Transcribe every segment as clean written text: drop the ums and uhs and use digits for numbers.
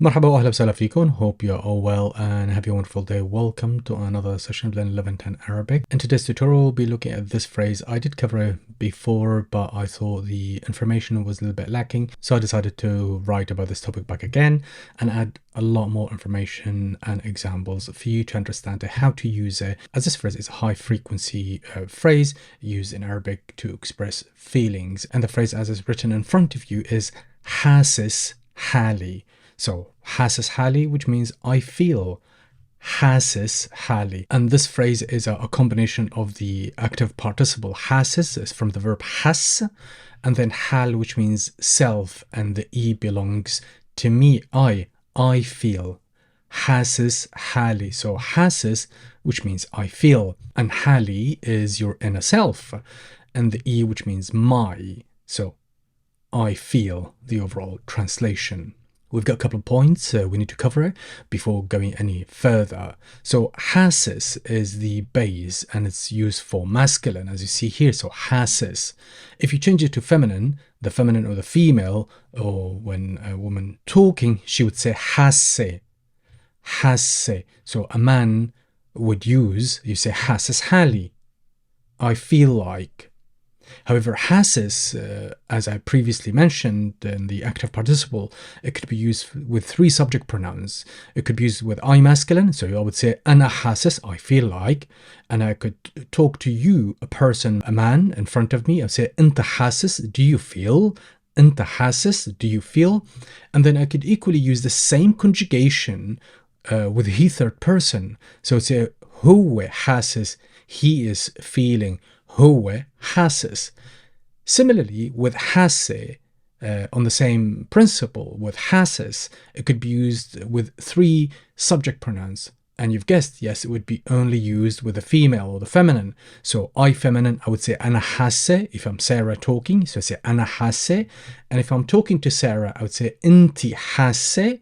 مرحبا واهلا وسهلا فيكم. Hope you're all well and have a wonderful day. Welcome to another session of Levantine Arabic. In today's tutorial, we'll be looking at this phrase. I did cover it before, but I thought the information was a little bit lacking, so I decided to write about this topic back again and add a lot more information and examples for you to understand how to use it, as this phrase is a high frequency phrase used in Arabic to express feelings, and the phrase as is written in front of you is hali. So حاسس حالي, which means I feel. حاسس حالي. And this phrase is a combination of the active participle حاسس is from the verb حس, and then حال, which means self, and the E belongs to me, I feel. حاسس حالي. So حاسس, which means I feel, and حالي is your inner self, and the E, which means my. So I feel, the overall translation. We've got a couple of points we need to cover before going any further. So حاسس is the base and it's used for masculine, as you see here. So حاسس. If you change it to feminine, the feminine or the female, or when a woman talking, she would say حاسة. حاسة. So a man would use, you say حاسس حالي. I feel like. However, حاسس, as I previously mentioned in the active participle, it could be used with three subject pronouns. It could be used with I masculine, so I would say أنا حاسس, I feel like, and I could talk to you, a person, a man in front of me. I would say أنت حاسس, do you feel? أنت حاسس, do you feel? And then I could equally use the same conjugation with he third person. So I'd say هو حاسس, he is feeling. هو حاسس. Similarly, with حاسة, on the same principle, with حاسس, it could be used with three subject pronouns. And you've guessed, yes, it would be only used with the female or the feminine. So I feminine, I would say أنا حاسة if I'm Sarah talking. So I say أنا حاسة. And if I'm talking to Sarah, I would say أنتِ حاسة.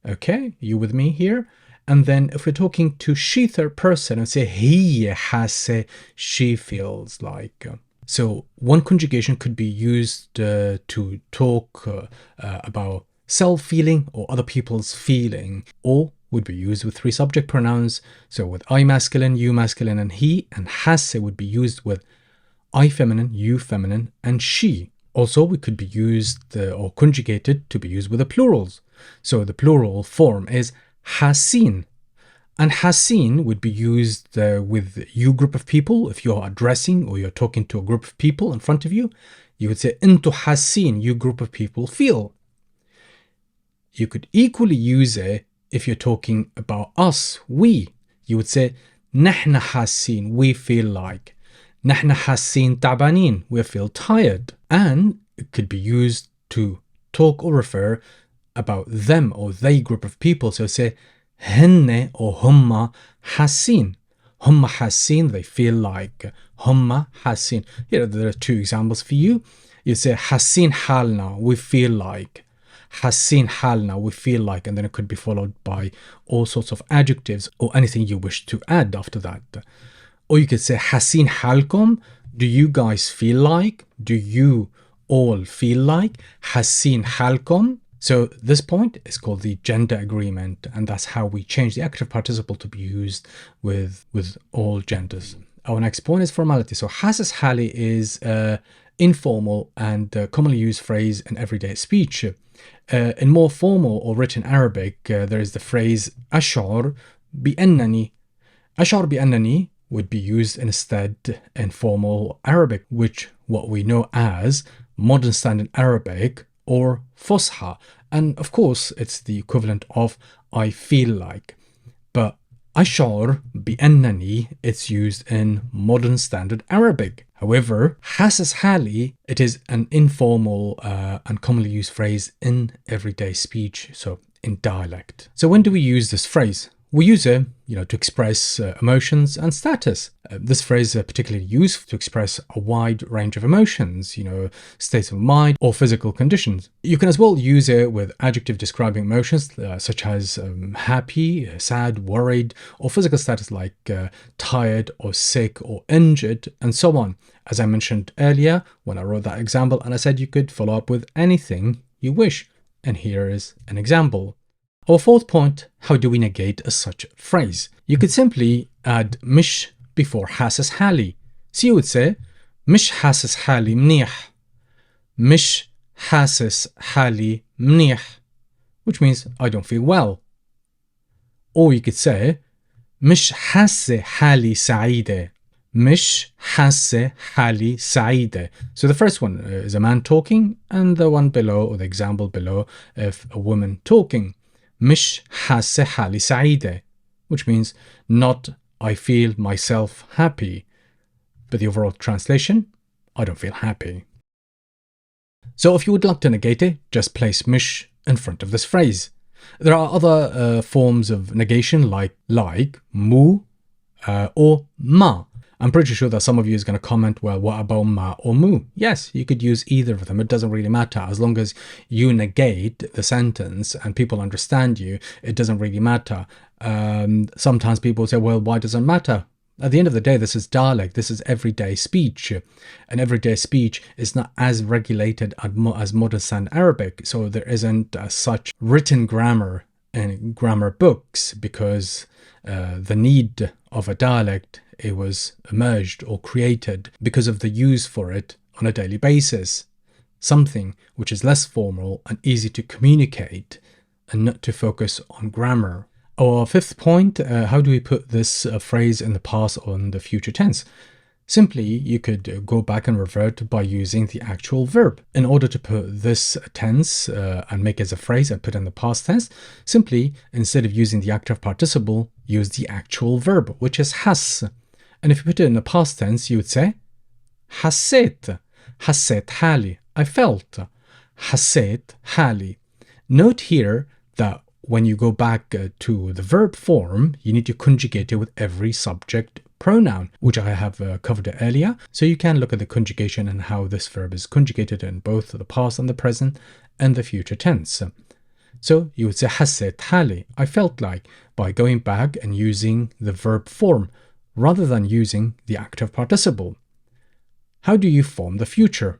Okay, you with me here? And then if we're talking to she third person, I'd say هي حاسة, she feels like. So one conjugation could be used to talk about self-feeling or other people's feeling, or would be used with three subject pronouns. So with I masculine, you masculine, and he, and حاسة would be used with I feminine, you feminine, and she. Also, we could be used or conjugated to be used with the plurals. So the plural form is حاسين. And حاسين would be used with you group of people. If you're addressing or you're talking to a group of people in front of you, you would say أنتوا حاسين, you group of people feel. You could equally use it if you're talking about us, we. You would say نحن حاسين, we feel like. نحن حاسين تعبانين, we feel tired. And it could be used to talk or refer about them or they group of people. So say هن or هم حاسين. هم حاسين, they feel like. هم حاسين. Here there are two examples for you. You say حاسين حالنا, we feel like. حاسين حالنا, we feel like. And then it could be followed by all sorts of adjectives or anything you wish to add after that. Or you could say حاسين حالكم, do you guys feel like? Do you all feel like? حاسين حالكم. So this point is called the gender agreement, and that's how we change the active participle to be used with all genders. Our next point is formality. So حاسس حالي is informal and commonly used phrase in everyday speech. In more formal or written Arabic, there is the phrase أشعر بأنني. أشعر بأنني would be used instead in formal Arabic, which what we know as modern standard Arabic or fusha. And of course, it's the equivalent of I feel like. But أشعر بأنني, it's used in modern standard Arabic. However, حاسس حالي, it is an informal and commonly used phrase in everyday speech, so in dialect. So when do we use this phrase? We use it, to express emotions and status. This phrase is particularly used to express a wide range of emotions, states of mind or physical conditions. You can as well use it with adjective describing emotions such as happy, sad, worried, or physical status like tired or sick or injured, and so on. As I mentioned earlier when I wrote that example, and I said you could follow up with anything you wish. And here is an example. Our fourth point, how do we negate a such phrase? You could simply add مش before حاسس حالي. So you would say مش حاسس حالي منيح. مش حاسس حالي منيح, which means I don't feel well. Or you could say مش حاسة حالي سعيدة. مش حاسة حالي سعيدة. So the first one is a man talking, and the one below, or the example below, of a woman talking. مش حاسة حالي سعيدة, which means not I feel myself happy. But the overall translation, I don't feel happy. So if you would like to negate it, just place مش in front of this phrase. There are other forms of negation like mu or ma. I'm pretty sure that some of you is going to comment, well, what about ma or mu? Yes, you could use either of them. It doesn't really matter. As long as you negate the sentence and people understand you, it doesn't really matter. Sometimes people say, well, why does it matter? At the end of the day, this is dialect. This is everyday speech. And everyday speech is not as regulated as modern standard Arabic. So there isn't such written grammar in grammar books, because the need of a dialect, it was emerged or created because of the use for it on a daily basis. Something which is less formal and easy to communicate, and not to focus on grammar. Our fifth point, how do we put this phrase in the past or in the future tense? Simply, you could go back and revert by using the actual verb. In order to put this tense and make it as a phrase and put it in the past tense, simply, instead of using the active participle, use the actual verb, which is has. And if you put it in the past tense, you would say حسيت. حسيت حالي. I felt. حسيت حالي. Note here that when you go back to the verb form, you need to conjugate it with every subject pronoun, which I have covered earlier. So you can look at the conjugation and how this verb is conjugated in both the past and the present and the future tense. So you would say حسيت حالي. I felt like, by going back and using the verb form rather than using the active participle. How do you form the future?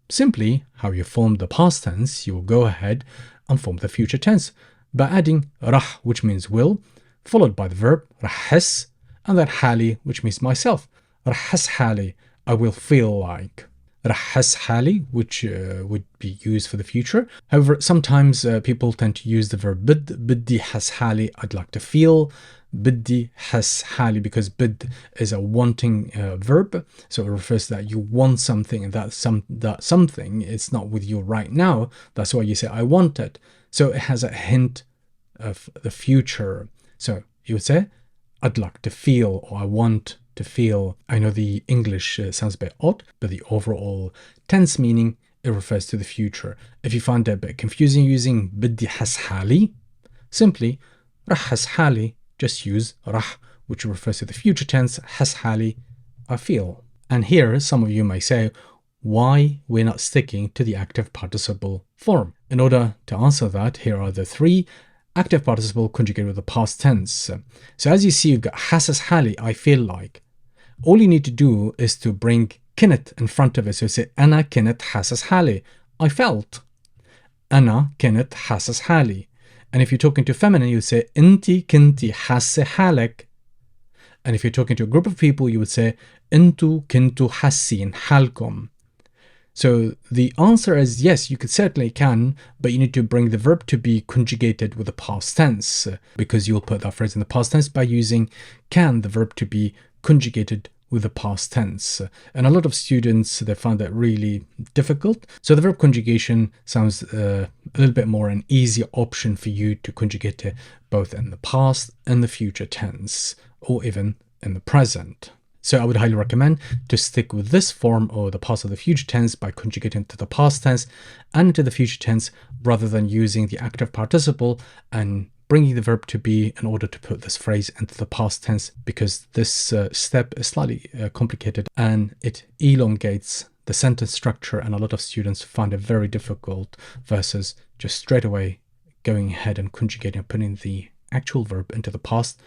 Simply, how you form the past tense, you will go ahead and form the future tense by adding rah, which means will, followed by the verb رحس, and then hali, which means myself. رحس حالي, I will feel like. رحس حالي, which would be used for the future. However, sometimes people tend to use the verb بدي حس حالي, I'd like to feel. بدي حس حالي, because bid is a wanting verb, so it refers to that you want something, and that something is not with you right now. That's why you say I want it. So it has a hint of the future. So you would say I'd like to feel, or I want to feel. I know the English sounds a bit odd, but the overall tense meaning, it refers to the future. If you find it a bit confusing using بدي حس حالي, simply رح حس حالي, just use rah, which refers to the future tense, حس حالي, I feel. And here some of you may say, why we're not sticking to the active participle form? In order to answer that, here are the three active participle conjugated with the past tense. So as you see, you've got حاسس حالي, I feel like. All you need to do is to bring كنت in front of it. So you say أنا كنت حاسس حالي, I felt. أنا كنت حاسس حالي. And if you're talking to feminine, you would say انتي كنتي حاسة حالك. And if you're talking to a group of people, you would say انتو كنتو حاسين حالكم. So the answer is yes, you could certainly can, but you need to bring the verb to be conjugated with the past tense, because you'll put that phrase in the past tense by using can, the verb to be conjugated with the past tense. And a lot of students, they find that really difficult. So the verb conjugation sounds a little bit more an easy option for you to conjugate it both in the past and the future tense, or even in the present. So I would highly recommend to stick with this form, or the past or the future tense, by conjugating to the past tense and to the future tense, rather than using the active participle and bringing the verb to be in order to put this phrase into the past tense, because this step is slightly complicated and it elongates the sentence structure, and a lot of students find it very difficult versus just straight away going ahead and conjugating and putting the actual verb into the past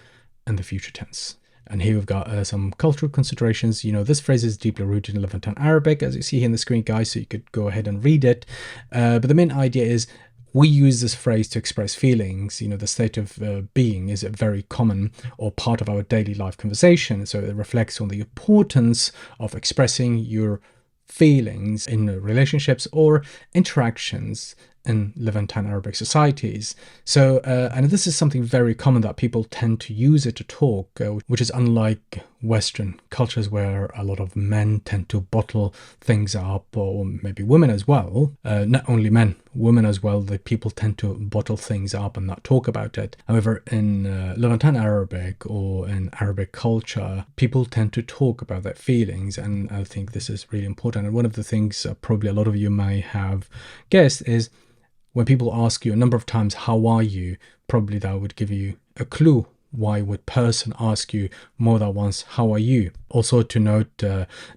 and the future tense. And here we've got some cultural considerations. You know, this phrase is deeply rooted in Levantine Arabic, as you see here in the screen, guys, so you could go ahead and read it. But the main idea is, we use this phrase to express feelings. You know, the state of being is a very common or part of our daily life conversation. So it reflects on the importance of expressing your feelings in relationships or interactions in Levantine Arabic societies. So, and this is something very common that people tend to use it to talk, which is unlike Western cultures where a lot of men tend to bottle things up, or maybe women as well. Not only men, women as well, the people tend to bottle things up and not talk about it. However, in Levantine Arabic or in Arabic culture, people tend to talk about their feelings, and I think this is really important. And one of the things probably a lot of you may have guessed is when people ask you a number of times, how are you? Probably that would give you a clue. Why would person ask you more than once, how are you? Also to note,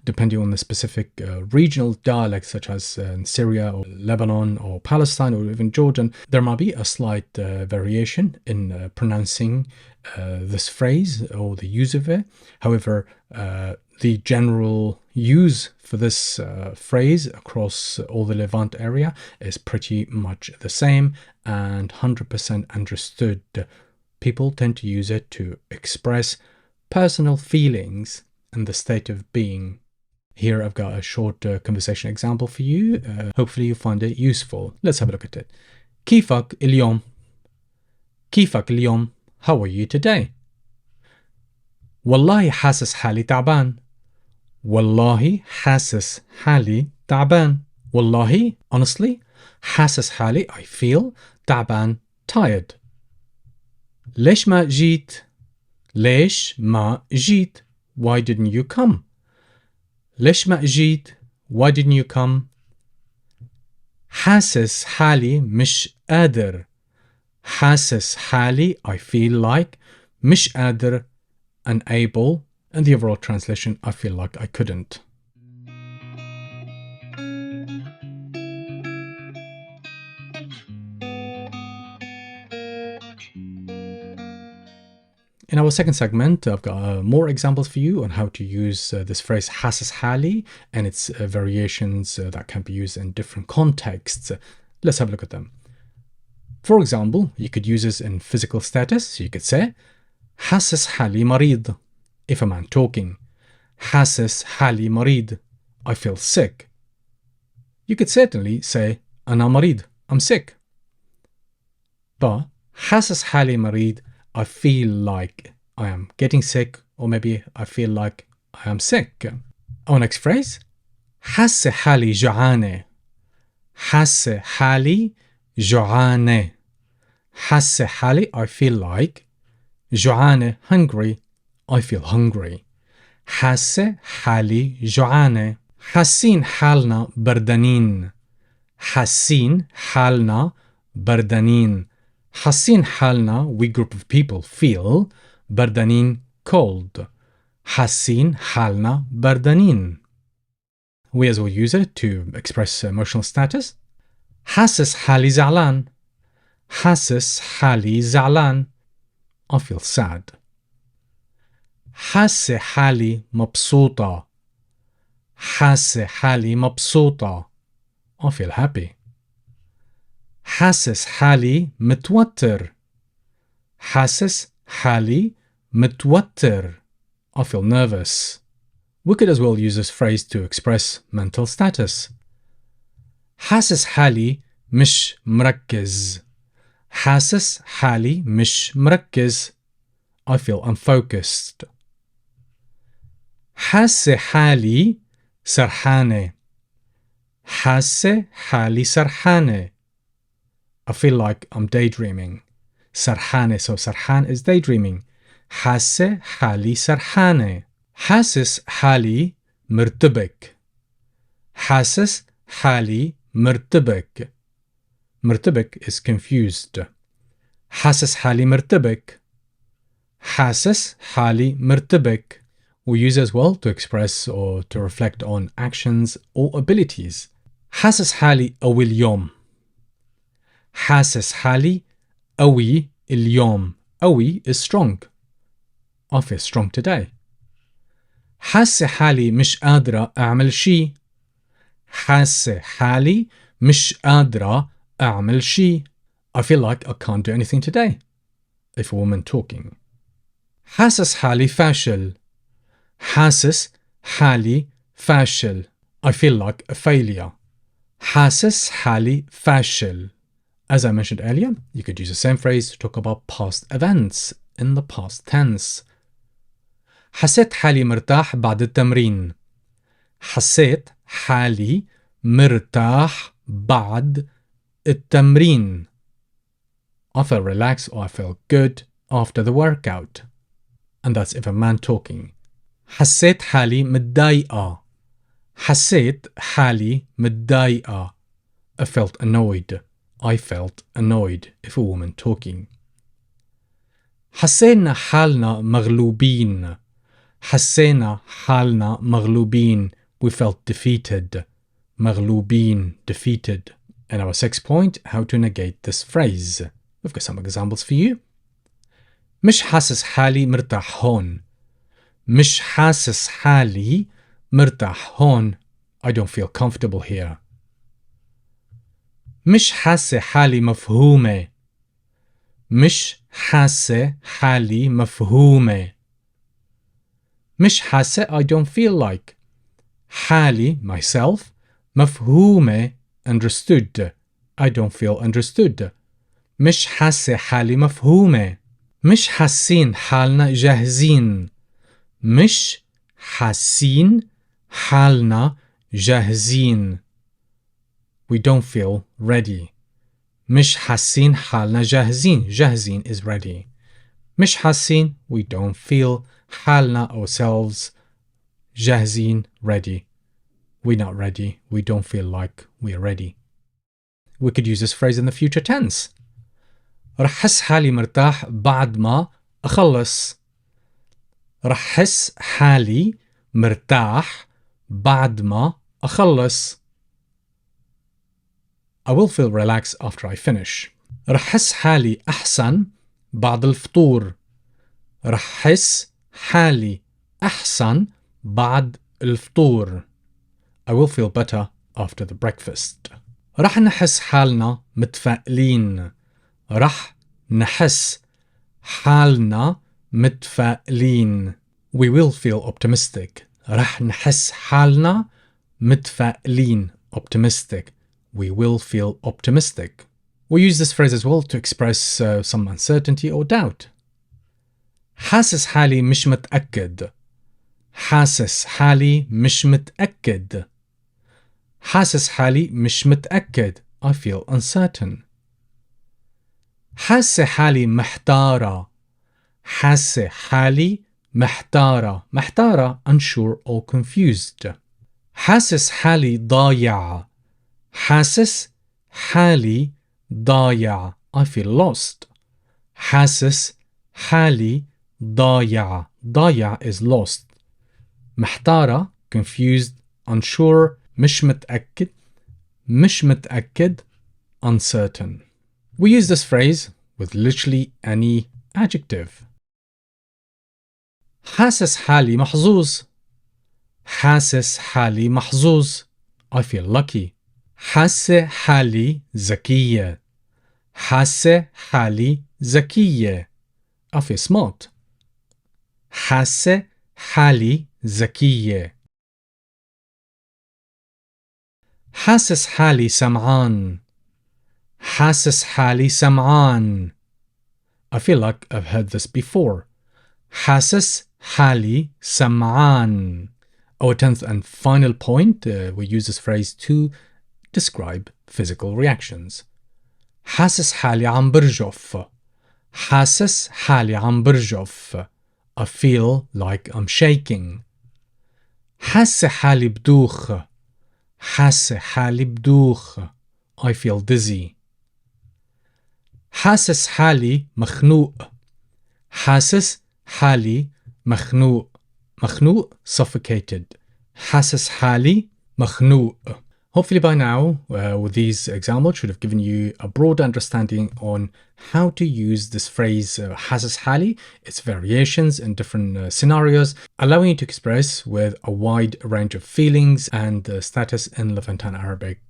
depending on the specific regional dialects, such as in Syria or Lebanon or Palestine or even Jordan, there might be a slight variation in pronouncing this phrase or the use of it. However, the general use for this phrase across all the Levant area is pretty much the same and 100% understood. People tend to use it to express personal feelings and the state of being. Here I've got a short conversation example for you. Hopefully you find it useful. Let's have a look at it. كيفك اليوم? كيفك اليوم? How are you today? والله حاسس حالي تعبان. والله حاسس حالي تعبان. والله, honestly, حاسس حالي, I feel, تعبان, tired. ليش ما جيت? ليش ما جيت? Why didn't you come? ليش ما جيت? Why didn't you come? حاسس حالي مش قادر. حاسس حالي, I feel like, مش قادر, unable, and the overall translation, I feel like I couldn't. In our second segment, I've got more examples for you on how to use this phrase حاسس حالي and its variations that can be used in different contexts. Let's have a look at them. For example, you could use this in physical status. You could say حاسس حالي مريض. If a man talking, حاسس حالي مريض, I feel sick. You could certainly say أنا مريض, I'm sick. But حاسس حالي مريض, I feel like I am getting sick, or maybe I feel like I am sick. Our next phrase, حاسة حالي جوعانة. حاسة حالي جوعانة. حاسة حالي, I feel like. جوعانة, hungry, I feel hungry. حاسة حالي جوعانة. حاسين حالنا بردانين. حاسين حالنا بردانين. حاسين حالنا, we group of people feel, بردانين, cold. حاسين حالنا بردانين. We as well use it to express emotional status. حاسس حالي زعلان. حاسس حالي زعلان, I feel sad. حاسة حالي مبسوطة. حاسة حالي مبسوطة, I feel happy. حاسس حالي متوتر. حاسس حالي متوتر, I feel nervous. We could as well use this phrase to express mental status. حاسس حالي مش مركز. حاسس حالي مش مركز, I feel unfocused. حاسة حالي سرحانة. حاسة حالي سرحانة, I feel like I'm daydreaming. سرحانة, so سرحان is daydreaming. حاسة حالي سرحانة. حاسس حالي مرتبك. حاسس حالي مرتبك. مرتبك is confused. حاسس حالي مرتبك. حاسس حالي مرتبك. We use as well to express or to reflect on actions or abilities. حاسس حالي قوي اليوم. حاسس حالي قوي اليوم. قوي is strong. I feel strong today. حاسة حالي مش قادرة أعمل شي. حاسة حالي مش قادرة أعمل شي. I feel like I can't do anything today. If a woman talking. حاسس حالي فاشل. حاسس حالي فاشل. I feel like a failure. حاسس حالي فاشل. As I mentioned earlier, you could use the same phrase to talk about past events in the past tense. حسيت حالي مرتاح بعد التمرين. حسيت حالي مرتاح بعد التمرين. I felt relaxed or I felt good after the workout. And that's if a man talking. حسيت حالي متضايقة. حسيت حالي متضايقة. I felt annoyed. I felt annoyed if a woman talking. حسينا حالنا مغلوبين. حسينا حالنا مغلوبين. We felt defeated. مغلوبين, defeated. And our sixth point, how to negate this phrase. We've got some examples for you. مش حاسس حالي مرتاح هون. مش حاسس حالي مرتاح هون. I don't feel comfortable here. مش حاسة حالي مفهومة. مش حاسة حالي مفهومة. مش حاسة I don't feel like. حالي myself. مفهومة understood. I don't feel understood. مش حاسة حالي مفهومة. مش حاسين حالنا جاهزين. مش حاسين حالنا جاهزين. We don't feel ready. مش حاسين حالنا جاهزين. جاهزين is ready. مش حاسين we don't feel حالنا ourselves جاهزين ready. We're not ready. We don't feel like we're ready. We could use this phrase in the future tense. رح حس حالي مرتاح بعد ما أخلص. رح حس حالي مرتاح بعد ما أخلص. I will feel relaxed after I finish. رح حس حالي أحسن بعد الفطور. رح حس حالي أحسن بعد الفطور. I will feel better after the breakfast. رح نحس حالنا متفائلين. رح نحس حالنا متفائلين. We will feel optimistic. رح نحس حالنا متفائلين. Optimistic. We will feel optimistic. We use this phrase as well to express some uncertainty or doubt. حاسس حالي مش متأكد. حاسس حالي مش متأكد. حاسس حالي مش متأكد. I feel uncertain. حاسة حالي محتارة. حاسة حالي محتارة. محتارة unsure or confused. حاسس حالي ضايع. حاسس حالي ضايع. I feel lost. حاسس حالي ضايع. ضايع is lost. محتارة confused, unsure, مش متأكد. مش متأكد uncertain. We use this phrase with literally any adjective. حاسس حالي محظوظ. حاسس حالي محظوظ. I feel lucky. حاسة حالي ذكية. حاسة حالي ذكية. I feel smart. حاسة حالي ذكية. حاسس حالي سمعان. حاسس حالي سمعان. I feel like I've heard this before. حاسس حالي سمعان. Our 10th and final point, we use this phrase to describe physical reactions. حاسس حالي عم برجف. حاسس حالي عم برجف. I feel like I'm shaking. حاسة حالي بدوخ. حاسة حالي بدوخ. I feel dizzy. حاسس حالي مخنوق. حاسس حالي مخنوق. مخنوق suffocated. حاسس حالي مخنوق. Hopefully by now, with these examples, should have given you a broad understanding on how to use this phrase حاسس حالي, its variations in different scenarios, allowing you to express with a wide range of feelings and status in Levantine Arabic.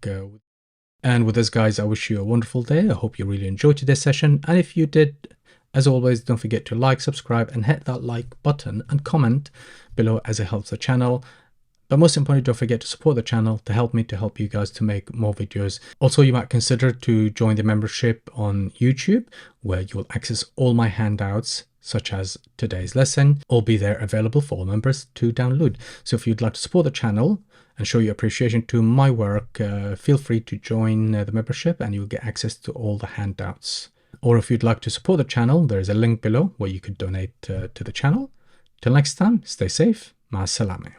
And with this, guys, I wish you a wonderful day. I hope you really enjoyed today's session. And if you did, as always, don't forget to like, subscribe, and hit that like button and comment below, as it helps the channel. But most importantly, don't forget to support the channel to help me to help you guys to make more videos. Also, you might consider to join the membership on YouTube, where you will access all my handouts, such as today's lesson, all be there available for all members to download. So if you'd like to support the channel and show your appreciation to my work, feel free to join the membership and you'll get access to all the handouts. Or if you'd like to support the channel, there is a link below where you could donate to the channel. Till next time, stay safe. Ma salame.